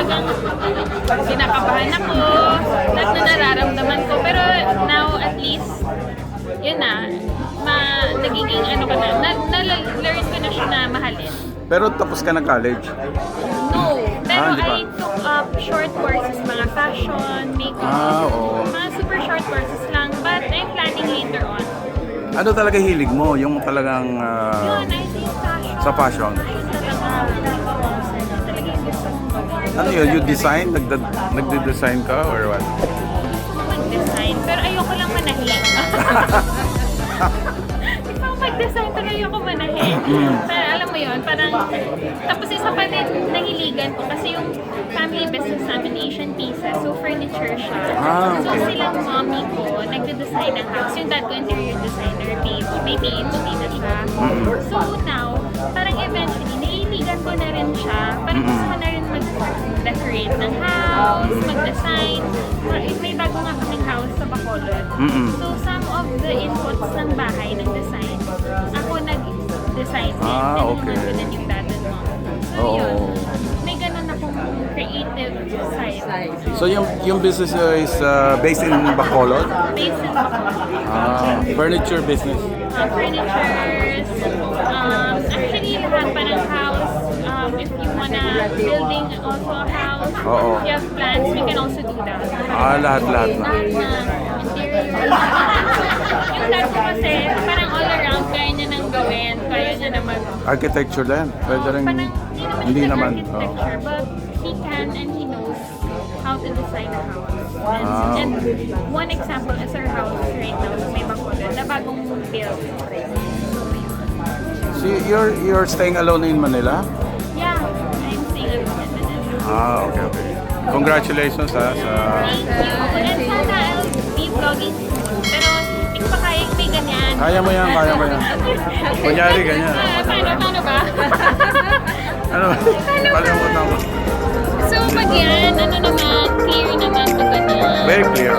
talagang kinakabahan ako, lahat na nararamdaman ko. Pero now, at least, yun na, nagiging ano ka na-learn ko na siya na mahalin. Pero tapos ka ng college? No, pero di ba? I took up short courses, mga fashion, makeup, mga super short courses lang. But I'm planning later on. Ano talaga hilig mo? Yung talagang Yun, I think fashion. sa fashion? Ano yun? You design? Nagde-design ka or what? Gusto ko mag-design, pero ayoko lang manahin. Gusto ko mag-design, pero ayoko manahin. Pero alam mo yun, parang, tapos isa pa din, nahiligan ko kasi yung family business namin, Asian Pieces, so furniture siya. So silang mommy ko, nagde-design ng house. Yung dad ko, interior designer, may PhD na siya. So now, parang eventually, nahiligan ko na rin siya. Parang gusto ko na rin mag-decorate ng house, mag-design. May bago nga kaming house sa Bacolod. So some of the inputs ng bahay, ng design, ako nag-design din. Okay. Tinulungan ko din yung dad and mom. So yun, may ganun akong creative side. So yung business is based in Bacolod? Based in Bacolod. Furniture business. Furnitures, actually lahat parang house, if you wanna building also a house, if you have plans, we can also do that. Lahat na. Lahat na, interior. Yung dad ko kasi, parang all around, kaya niya nang gawin, kaya niya na Architecture din? Pwede rin? parang Hindi siya naman. architecture, but he can and he knows how to design a house. And one example is our house right now sa may Bacolod na bagong build. So you're staying alone in Manila? Yeah, I'm staying alone in Manila. Okay. Congratulations sa... Thank you. And sana I'll be vlogging soon. Pero hindi ko pa kaya may ganyan. Kaya mo yan. Kunyari ganyan. Paano ba? Ano? Kalimutan mo. So pag yan, ano naman, clear naman pag ganyan. Very clear.